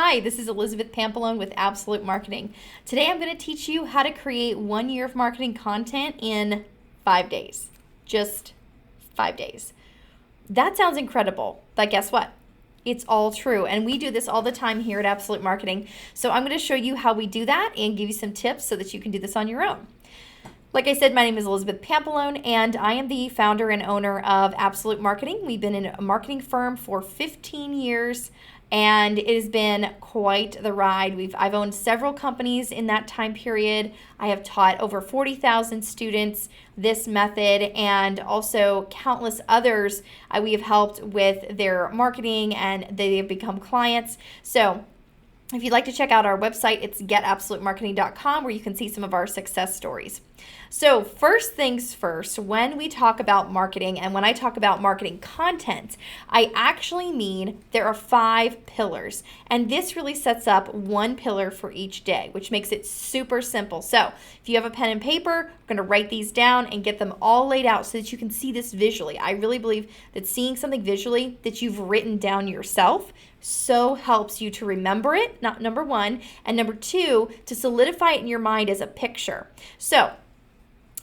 Hi, this is Elizabeth Pampalone with Absolute Marketing. Today I'm going to teach you how to create 1 year of marketing content in 5 days. Just 5 days. That sounds incredible, but guess what? It's all true, and we do this all the time here at Absolute Marketing. So I'm going to show you how we do that and give you some tips so that you can do this on your own. Like I said, my name is Elizabeth Pampalone, and I am the founder and owner of Absolute Marketing. We've been in a marketing firm for 15 years, and it has been quite the ride. I've owned several companies in that time period. I have taught over 40,000 students this method, and also countless others we have helped with their marketing, and they have become clients. So if you'd like to check out our website, it's getabsolutemarketing.com, where you can see some of our success stories. So first things first, when we talk about marketing and when I talk about marketing content, I actually mean there are 5 pillars. And this really sets up one pillar for each day, which makes it super simple. So if you have a pen and paper, I'm going to write these down and get them all laid out so that you can see this visually. I really believe that seeing something visually that you've written down yourself so helps you to remember it, not number one, and number two, to solidify it in your mind as a picture. So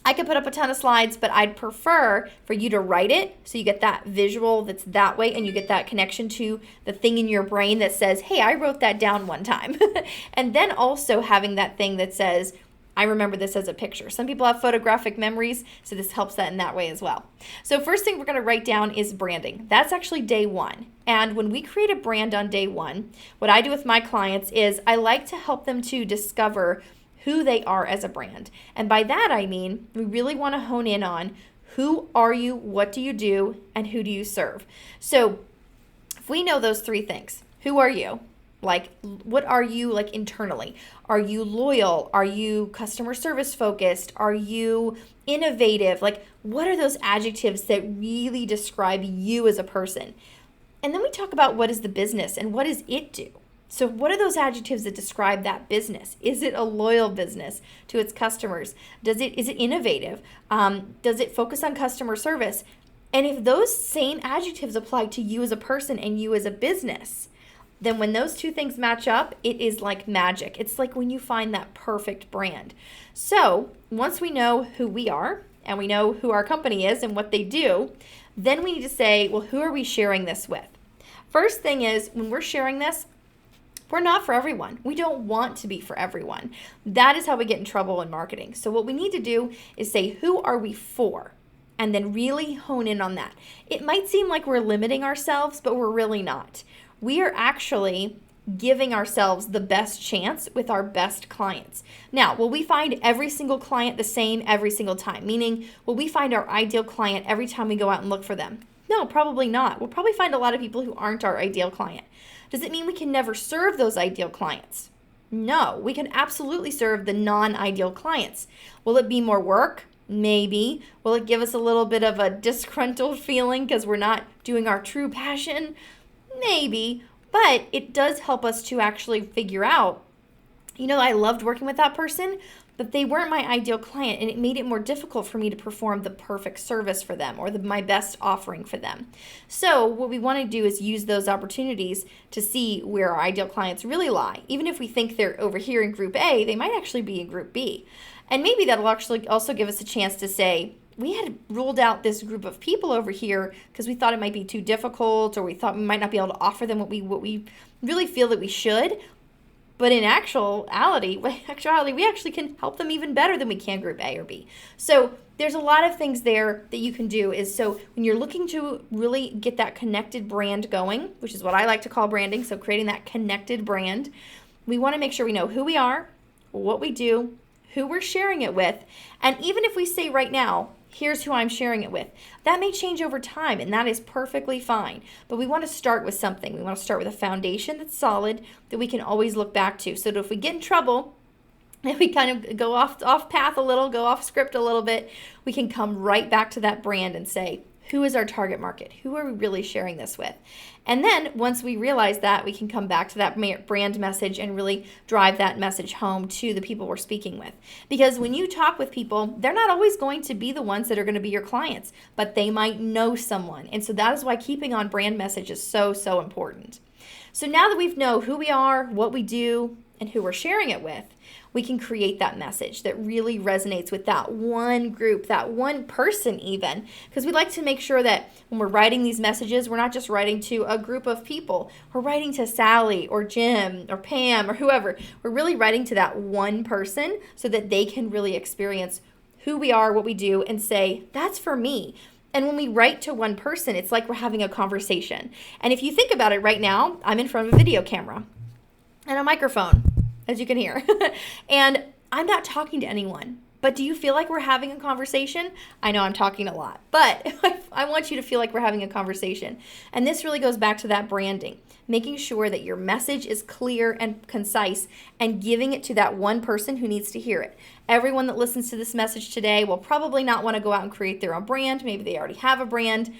I could put up a ton of slides, but I'd prefer for you to write it so you get that visual that's that way, and you get that connection to the thing in your brain that says, hey, I wrote that down one time. And then also having that thing that says, I remember this as a picture. Some people have photographic memories, so this helps that in that way as well. So first thing we're going to write down is branding. That's actually day one. And when we create a brand on day one, what I do with my clients is I like to help them to discover who they are as a brand. And by that I mean we really want to hone in on who are you, what do you do, and who do you serve. So if we know those 3 things, who are you? Like, what are you like internally? Are you loyal? Are you customer service focused? Are you innovative? Like, what are those adjectives that really describe you as a person? And then we talk about what is the business and what does it do? So what are those adjectives that describe that business? Is it a loyal business to its customers? Is it innovative? Does it focus on customer service? And if those same adjectives apply to you as a person and you as a business, then when those 2 things match up, it is like magic. It's like when you find that perfect brand. So once we know who we are and we know who our company is and what they do, then we need to say, well, who are we sharing this with? First thing is, when we're sharing this, we're not for everyone. We don't want to be for everyone. That is how we get in trouble in marketing. So what we need to do is say, who are we for? And then really hone in on that. It might seem like we're limiting ourselves, but we're really not. We are actually giving ourselves the best chance with our best clients. Now, will we find every single client the same every single time? Meaning, will we find our ideal client every time we go out and look for them? No, probably not. We'll probably find a lot of people who aren't our ideal client. Does it mean we can never serve those ideal clients? No, we can absolutely serve the non-ideal clients. Will it be more work? Maybe. Will it give us a little bit of a disgruntled feeling because we're not doing our true passion? Maybe. But it does help us to actually figure out, I loved working with that person, but they weren't my ideal client, and it made it more difficult for me to perform the perfect service for them or my best offering for them. So what we want to do is use those opportunities to see where our ideal clients really lie. Even if we think they're over here in group A, they might actually be in group B. And maybe that'll actually also give us a chance to say, we had ruled out this group of people over here because we thought it might be too difficult, or we thought we might not be able to offer them what we really feel that we should. But in actuality, we actually can help them even better than we can group A or B. So there's a lot of things there that you can do. So when you're looking to really get that connected brand going, which is what I like to call branding, so creating that connected brand, we want to make sure we know who we are, what we do, who we're sharing it with. And even if we say right now, here's who I'm sharing it with, that may change over time, and that is perfectly fine. But we want to start with something. We want to start with a foundation that's solid that we can always look back to, so that if we get in trouble and we kind of go off path a little, go off script a little bit, we can come right back to that brand and say, who is our target market? Who are we really sharing this with? And then once we realize that, we can come back to that brand message and really drive that message home to the people we're speaking with. Because when you talk with people, they're not always going to be the ones that are going to be your clients, but they might know someone. And so that is why keeping on brand message is so, so important. So now that we know who we are, what we do, and who we're sharing it with, we can create that message that really resonates with that one group, that one person even, because we like to make sure that when we're writing these messages, we're not just writing to a group of people. We're writing to Sally or Jim or Pam or whoever. We're really writing to that one person so that they can really experience who we are, what we do, and say, that's for me. And when we write to one person, it's like we're having a conversation. And if you think about it right now, I'm in front of a video camera and a microphone, as you can hear. And I'm not talking to anyone. But do you feel like we're having a conversation? I know I'm talking a lot, but I want you to feel like we're having a conversation. And this really goes back to that branding, making sure that your message is clear and concise and giving it to that one person who needs to hear it. Everyone that listens to this message today will probably not want to go out and create their own brand. Maybe they already have a brand,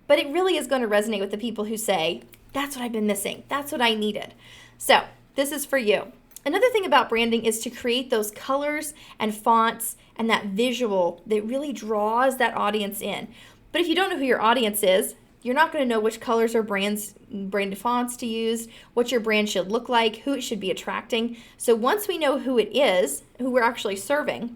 but it really is going to resonate with the people who say, that's what I've been missing. That's what I needed. So this is for you. Another thing about branding is to create those colors and fonts and that visual that really draws that audience in. But if you don't know who your audience is, you're not going to know which colors or branded fonts to use, what your brand should look like, who it should be attracting. So once we know who it is, who we're actually serving,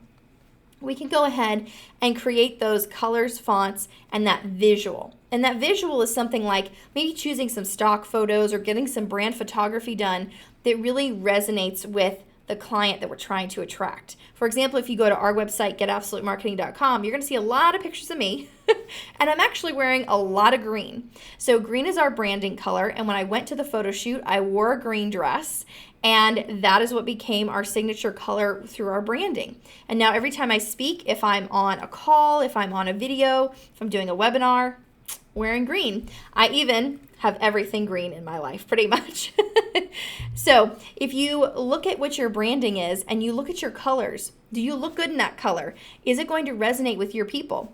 we can go ahead and create those colors, fonts, and that visual. And that visual is something like maybe choosing some stock photos or getting some brand photography done that really resonates with the client that we're trying to attract. For example, if you go to our website, getabsolutemarketing.com, you're going to see a lot of pictures of me, and I'm actually wearing a lot of green. So green is our branding color, and when I went to the photo shoot, I wore a green dress, and that is what became our signature color through our branding. And now every time I speak, if I'm on a call, if I'm on a video, if I'm doing a webinar, wearing green. I even have everything green in my life, pretty much. So if you look at what your branding is and you look at your colors, do you look good in that color? Is it going to resonate with your people?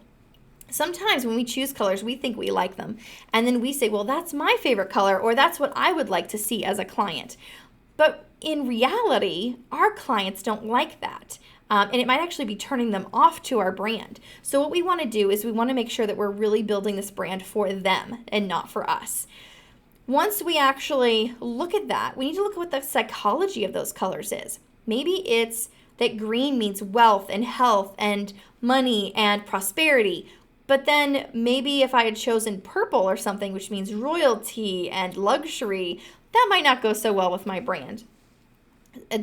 Sometimes when we choose colors, we think we like them. And then we say, well, that's my favorite color, or that's what I would like to see as a client. But in reality, our clients don't like that. And it might actually be turning them off to our brand. So what we want to do is we want to make sure that we're really building this brand for them and not for us. Once we actually look at that, we need to look at what the psychology of those colors is. Maybe it's that green means wealth and health and money and prosperity. But then maybe if I had chosen purple or something, which means royalty and luxury, that might not go so well with my brand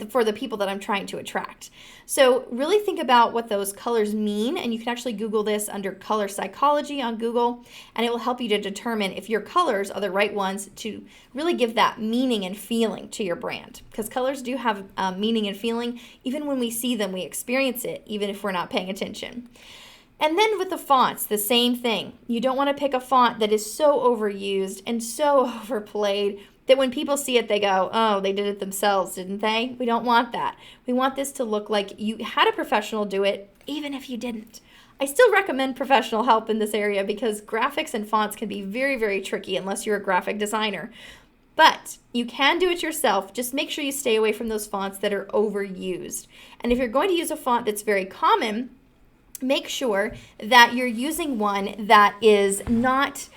for the people that I'm trying to attract. So really think about what those colors mean, and you can actually Google this under color psychology on Google, and it will help you to determine if your colors are the right ones to really give that meaning and feeling to your brand, because colors do have meaning and feeling. Even when we see them, we experience it, even if we're not paying attention. And then with the fonts, the same thing. You don't want to pick a font that is so overused and so overplayed that when people see it, they go, oh, they did it themselves, didn't they? We don't want that. We want this to look like you had a professional do it, even if you didn't. I still recommend professional help in this area because graphics and fonts can be very, very tricky unless you're a graphic designer. But you can do it yourself. Just make sure you stay away from those fonts that are overused. And if you're going to use a font that's very common, make sure that you're using one that is not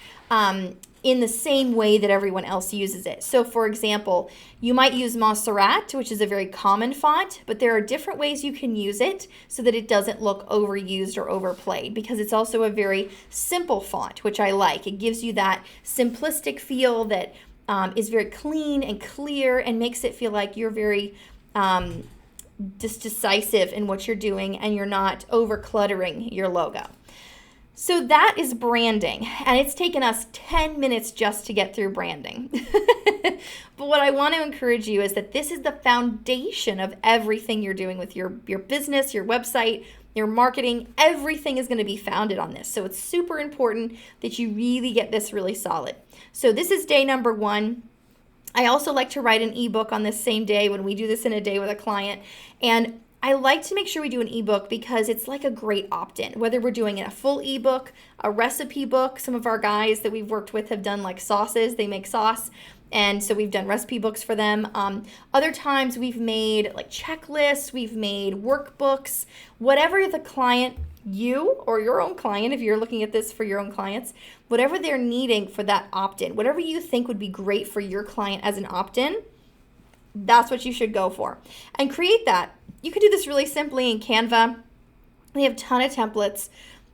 in the same way that everyone else uses it. So for example, you might use Montserrat, which is a very common font, but there are different ways you can use it so that it doesn't look overused or overplayed, because it's also a very simple font, which I like. It gives you that simplistic feel that is very clean and clear and makes it feel like you're very just decisive in what you're doing and you're not over cluttering your logo. So that is branding, and it's taken us 10 minutes just to get through branding. But what I want to encourage you is that this is the foundation of everything you're doing with your business, your website, your marketing. Everything is going to be founded on this. So it's super important that you really get this really solid. So this is day number 1. I also like to write an ebook on this same day when we do this in a day with a client. And I like to make sure we do an ebook because it's like a great opt-in, whether we're doing a full ebook, a recipe book. Some of our guys that we've worked with have done like sauces. They make sauce. And so we've done recipe books for them. Other times we've made like checklists, we've made workbooks, whatever the client you or your own client, if you're looking at this for your own clients, whatever they're needing for that opt-in, whatever you think would be great for your client as an opt-in, that's what you should go for. And create that. You could do this really simply in Canva. They have a ton of templates.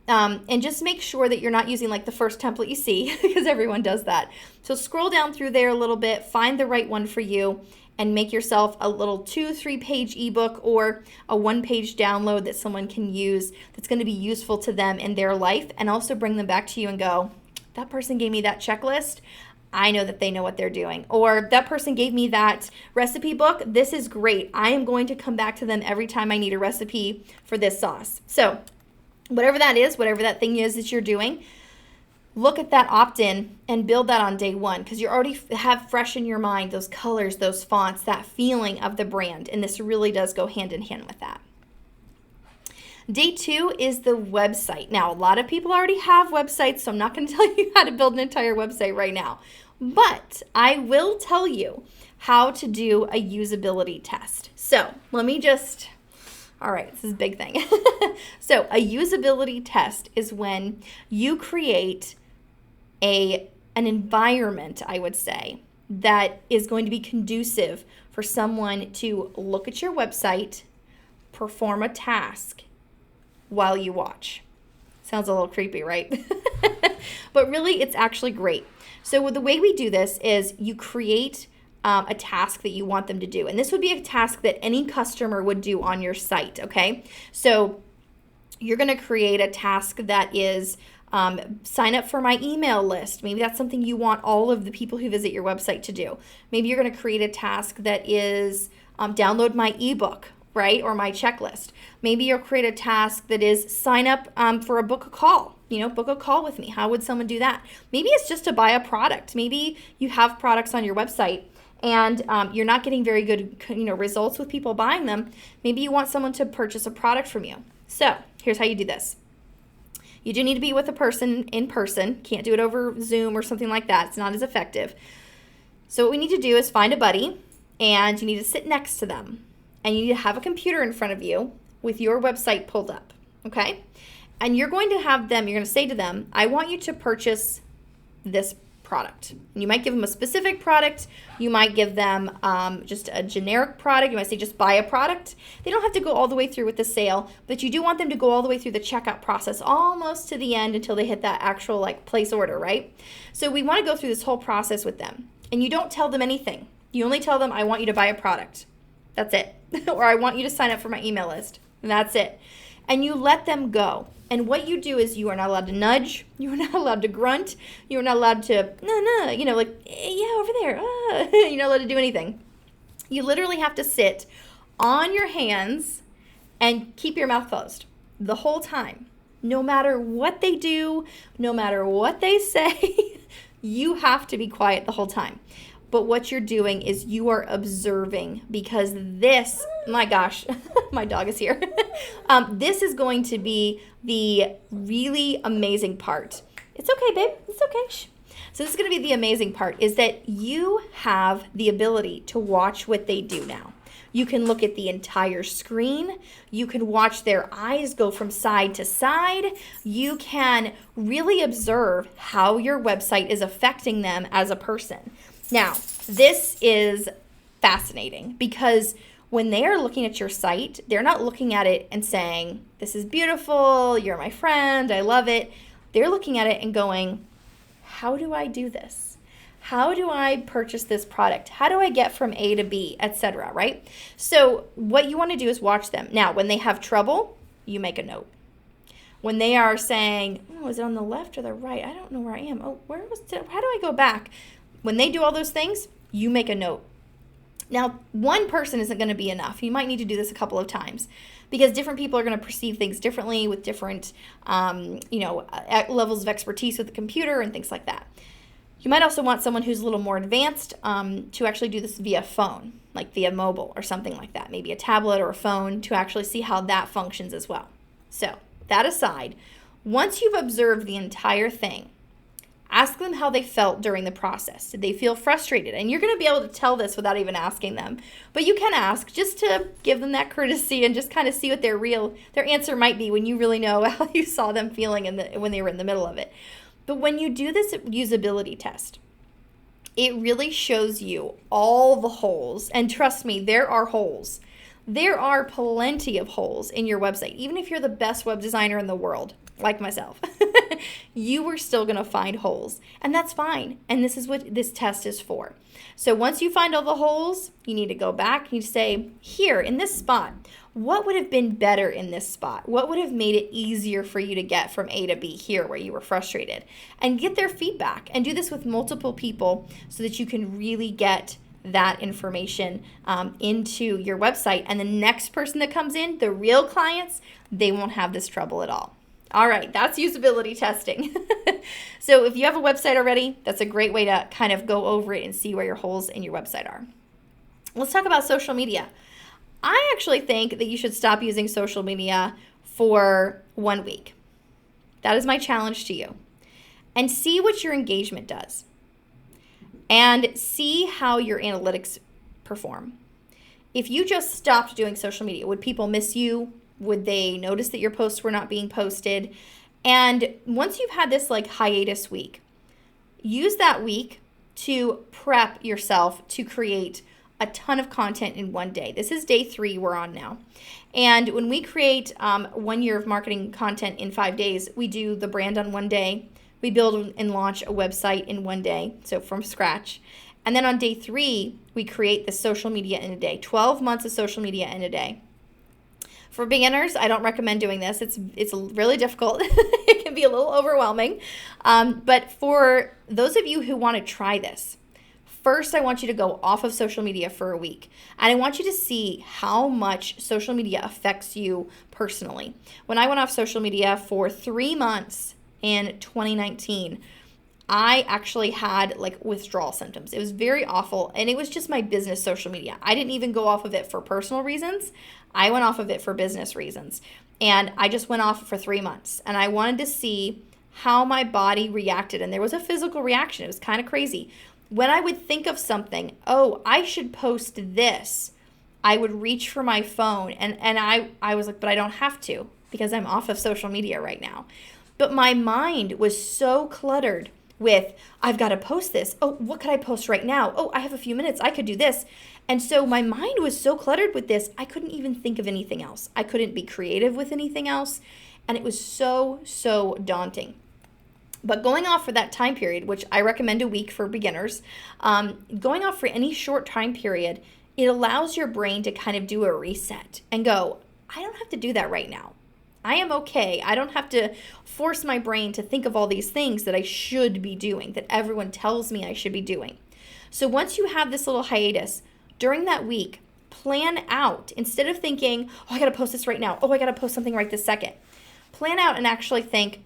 And just make sure that you're not using like the first template you see, because everyone does that. So scroll down through there a little bit, find the right one for you, and make yourself a little 2-3 page ebook or a 1-page download that someone can use that's going to be useful to them in their life, and also bring them back to you and go, that person gave me that checklist. I know that they know what they're doing. Or that person gave me that recipe book. This is great. I am going to come back to them every time I need a recipe for this sauce. So whatever that is, whatever that thing is that you're doing, look at that opt-in and build that on day one, because you already have fresh in your mind those colors, those fonts, that feeling of the brand. And this really does go hand in hand with that. Day 2 is the website. Now, a lot of people already have websites, so I'm not going to tell you how to build an entire website right now. But I will tell you how to do a usability test. So let me just... All right, this is a big thing. So a usability test is when you create an environment, I would say, that is going to be conducive for someone to look at your website, perform a task while you watch. Sounds a little creepy, right? But really, it's actually great. So the way we do this is you create a task that you want them to do. And this would be a task that any customer would do on your site, okay? So you're going to create a task that is sign up for my email list. Maybe that's something you want all of the people who visit your website to do. Maybe you're going to create a task that is download my ebook, right? Or my checklist. Maybe you'll create a task that is sign up for a book a call. Book a call with me. How would someone do that? Maybe it's just to buy a product. Maybe you have products on your website and you're not getting very good results with people buying them. Maybe you want someone to purchase a product from you. So here's how you do this. You do need to be with a person in person. Can't do it over Zoom or something like that. It's not as effective. So what we need to do is find a buddy, and you need to sit next to them. And you need to have a computer in front of you with your website pulled up, okay? And you're going to say to them, I want you to purchase this product. And you might give them a specific product. You might give them just a generic product. You might say just buy a product. They don't have to go all the way through with the sale, but you do want them to go all the way through the checkout process, almost to the end until they hit that actual place order, right? So we want to go through this whole process with them. And you don't tell them anything. You only tell them, I want you to buy a product. That's it. Or I want you to sign up for my email list. And that's it. And you let them go. And what you do is you are not allowed to nudge. You are not allowed to grunt. You are not allowed to, yeah, over there. You're not allowed to do anything. You literally have to sit on your hands and keep your mouth closed the whole time. No matter what they do, no matter what they say, you have to be quiet the whole time. But what you're doing is you are observing, because this, my gosh, my dog is here. This is going to be the really amazing part. It's okay, babe. It's okay. Shh. So this is going to be the amazing part, is that you have the ability to watch what they do now. You can look at the entire screen. You can watch their eyes go from side to side. You can really observe how your website is affecting them as a person. Now, this is fascinating, because when they are looking at your site, they're not looking at it and saying, this is beautiful, you're my friend, I love it. They're looking at it and going, how do I do this? How do I purchase this product? How do I get from A to B, etc., right? So what you want to do is watch them. Now, when they have trouble, you make a note. When they are saying, oh, is it on the left or the right? I don't know where I am. Oh, how do I go back? When they do all those things, you make a note. Now, one person isn't going to be enough. You might need to do this a couple of times, because different people are going to perceive things differently with different, levels of expertise with the computer and things like that. You might also want someone who's a little more advanced to actually do this via phone, like via mobile or something like that, maybe a tablet or a phone, to actually see how that functions as well. So that aside, once you've observed the entire thing, Ask them how they felt during the process. Did they feel frustrated? And you're going to be able to tell this without even asking them. But you can ask just to give them that courtesy and just kind of see what their answer might be when you really know how you saw them feeling when they were in the middle of it. But when you do this usability test, it really shows you all the holes. And trust me, there are holes. There are plenty of holes in your website. Even if you're the best web designer in the world, like myself, you are still going to find holes. And that's fine. And this is what this test is for. So once you find all the holes, you need to go back and you say, here in this spot, what would have been better in this spot? What would have made it easier for you to get from A to B here where you were frustrated? And get their feedback and do this with multiple people so that you can really get that information into your website. And the next person that comes in, the real clients, they won't have this trouble at all. All right, that's usability testing. So if you have a website already, that's a great way to kind of go over it and see where your holes in your website are. Let's talk about social media. I actually think that you should stop using social media for 1 week. That is my challenge to you. And see what your engagement does. And see how your analytics perform. If you just stopped doing social media, would people miss you? Would they notice that your posts were not being posted? And once you've had this like hiatus week, use that week to prep yourself to create a ton of content in one day. This is day 3 we're on now. And when we create 1 year of marketing content in 5 days, we do the brand on 1 day. We build and launch a website in 1 day, so from scratch. And then on day 3, we create the social media in a day. 12 months of social media in a day. For beginners, I don't recommend doing this. It's really difficult. It can be a little overwhelming. But for those of you who want to try this, first I want you to go off of social media for a week. And I want you to see how much social media affects you personally. When I went off social media for 3 months in 2019, I actually had like withdrawal symptoms. It was very awful, and it was just my business social media. I didn't even go off of it for personal reasons. I went off of it for business reasons, and I just went off for 3 months, and I wanted to see how my body reacted, and there was a physical reaction. It was kind of crazy. When I would think of something, oh, I should post this, I would reach for my phone, and I was like, but I don't have to because I'm off of social media right now. But my mind was so cluttered with, I've got to post this. Oh, what could I post right now? Oh, I have a few minutes. I could do this. And so my mind was so cluttered with this, I couldn't even think of anything else. I couldn't be creative with anything else. And it was so daunting. But going off for that time period, which I recommend a week for beginners, going off for any short time period, it allows your brain to kind of do a reset and go, I don't have to do that right now. I am okay. I don't have to force my brain to think of all these things that I should be doing, that everyone tells me I should be doing. So once you have this little hiatus, during that week, plan out. Instead of thinking, oh, I got to post this right now. Oh, I got to post something right this second. Plan out and actually think,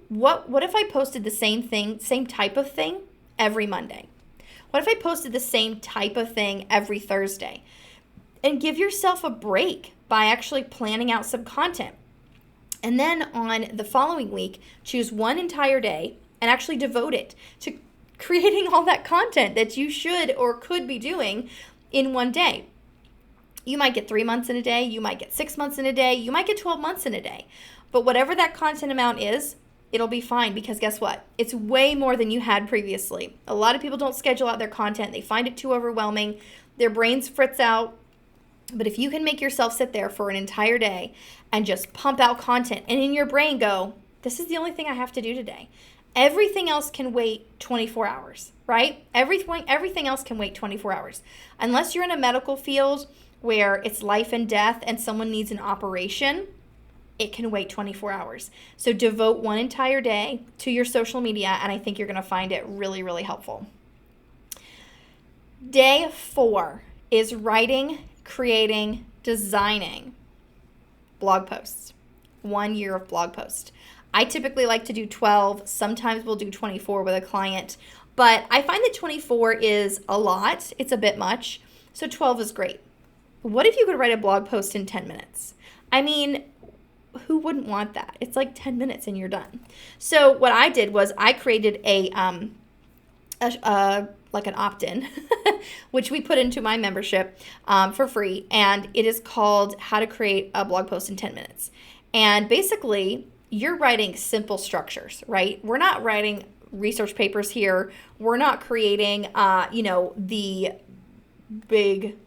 what if I posted the same type of thing every Monday? What if I posted the same type of thing every Thursday? And give yourself a break by actually planning out some content. And then on the following week, choose one entire day and actually devote it to creating all that content that you should or could be doing in one day. You might get 3 months in a day. You might get 6 months in a day. You might get 12 months in a day. But whatever that content amount is, it'll be fine because guess what? It's way more than you had previously. A lot of people don't schedule out their content. They find it too overwhelming. Their brains fritz out. But if you can make yourself sit there for an entire day and just pump out content and in your brain go, this is the only thing I have to do today. Everything else can wait 24 hours, right? Everything else can wait 24 hours. Unless you're in a medical field where it's life and death and someone needs an operation, it can wait 24 hours. So devote one entire day to your social media, and I think you're going to find it really, really helpful. Day 4 is writing, creating, designing blog posts. 1 year of blog posts. I typically like to do 12. Sometimes we'll do 24 with a client, but I find that 24 is a lot. It's a bit much. So 12 is great. What if you could write a blog post in 10 minutes? I mean, who wouldn't want that? It's like 10 minutes and you're done. So what I did was I created like an opt-in, which we put into my membership for free. And it is called How to Create a Blog Post in 10 Minutes. And basically, you're writing simple structures, right? We're not writing research papers here. We're not creating, the big,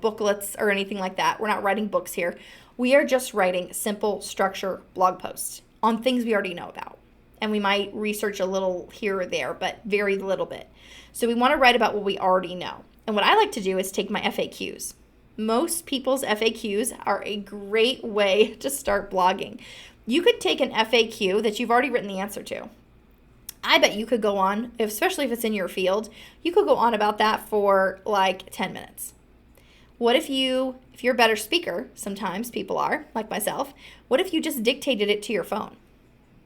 booklets or anything like that. We're not writing books here. We are just writing simple structure blog posts on things we already know about. And we might research a little here or there, but very little bit. So we want to write about what we already know. And what I like to do is take my FAQs. Most people's FAQs are a great way to start blogging. You could take an FAQ that you've already written the answer to. I bet you could go on, especially if it's in your field, you could go on about that for like 10 minutes. What if you're a better speaker, sometimes people are, like myself, what if you just dictated it to your phone?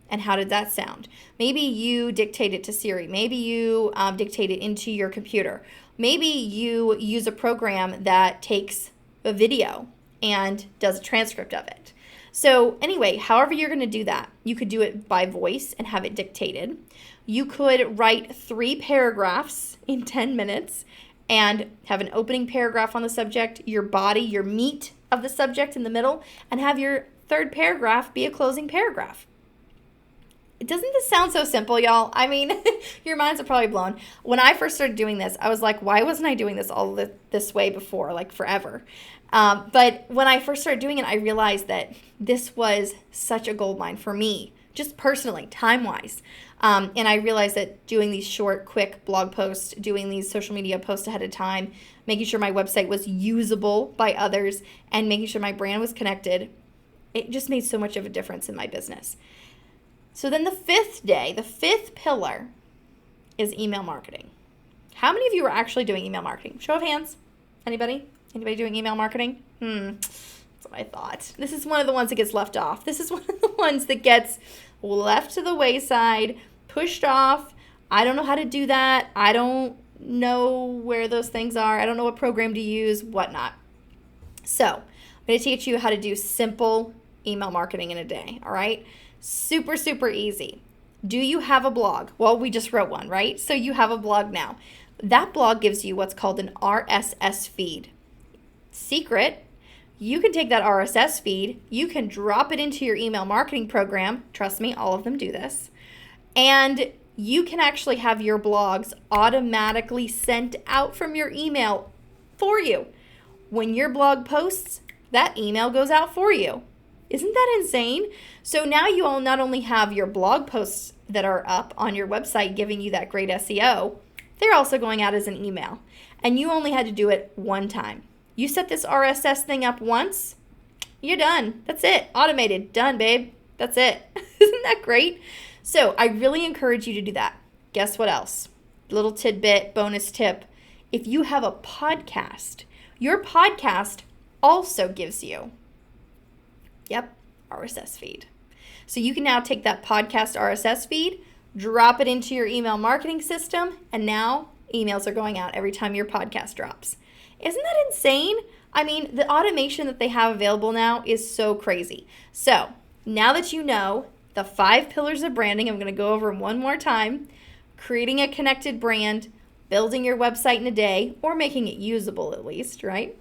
And how did that sound? Maybe you dictate it to Siri. Maybe you dictate it into your computer. Maybe you use a program that takes a video and does a transcript of it. So anyway, however you're going to do that, you could do it by voice and have it dictated. You could write 3 paragraphs in 10 minutes and have an opening paragraph on the subject, your body, your meat of the subject in the middle, and have your 3rd paragraph be a closing paragraph. Doesn't this sound so simple, y'all? I mean, your minds are probably blown. When I first started doing this, I was like, why wasn't I doing this this way before, like forever? But when I first started doing it, I realized that this was such a goldmine for me, just personally, time-wise. And I realized that doing these short, quick blog posts, doing these social media posts ahead of time, making sure my website was usable by others, and making sure my brand was connected, it just made so much of a difference in my business. So then the 5th pillar is email marketing. How many of you are actually doing email marketing? Show of hands. Anybody? Anybody doing email marketing? That's what I thought. This is one of the ones that gets left off. This is one of the ones that gets left to the wayside, pushed off. I don't know how to do that. I don't know where those things are. I don't know what program to use, whatnot. So I'm going to teach you how to do simple email marketing in a day, all right? Super, super easy. Do you have a blog? Well, we just wrote one, right? So you have a blog now. That blog gives you what's called an RSS feed. Secret, you can take that RSS feed, you can drop it into your email marketing program. Trust me, all of them do this. And you can actually have your blogs automatically sent out from your email for you. When your blog posts, that email goes out for you. Isn't that insane? So now you all not only have your blog posts that are up on your website giving you that great SEO, they're also going out as an email. And you only had to do it one time. You set this RSS thing up once, you're done. That's it. Automated. Done, babe. That's it. Isn't that great? So I really encourage you to do that. Guess what else? Little tidbit, bonus tip. If you have a podcast, your podcast also gives you RSS feed. So you can now take that podcast RSS feed, drop it into your email marketing system, and now emails are going out every time your podcast drops. Isn't that insane? I mean, the automation that they have available now is so crazy. So now that you know the 5 pillars of branding, I'm going to go over them one more time. Creating a connected brand, building your website in a day, or making it usable at least, right?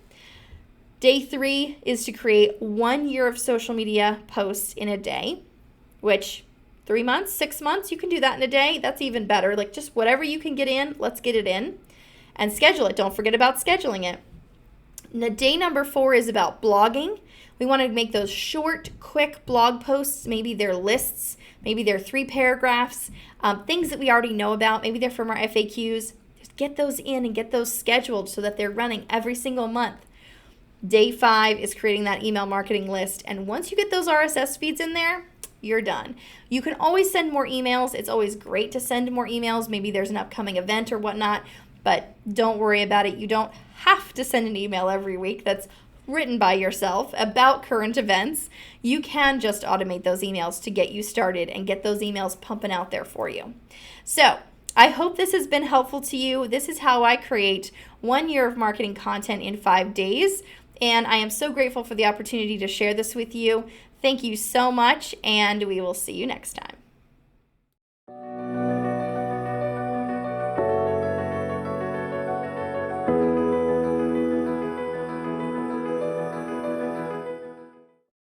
Day 3 is to create 1 year of social media posts in a day, which 3 months, 6 months, you can do that in a day. That's even better. Like just whatever you can get in, let's get it in and schedule it. Don't forget about scheduling it. Now, day number 4 is about blogging. We want to make those short, quick blog posts. Maybe they're lists, maybe they're 3 paragraphs, things that we already know about. Maybe they're from our FAQs. Just get those in and get those scheduled so that they're running every single month. Day 5 is creating that email marketing list. And once you get those RSS feeds in there, you're done. You can always send more emails. It's always great to send more emails. Maybe there's an upcoming event or whatnot, but don't worry about it. You don't have to send an email every week that's written by yourself about current events. You can just automate those emails to get you started and get those emails pumping out there for you. So I hope this has been helpful to you. This is how I create 1 year of marketing content in 5 days. And I am so grateful for the opportunity to share this with you. Thank you so much, and we will see you next time.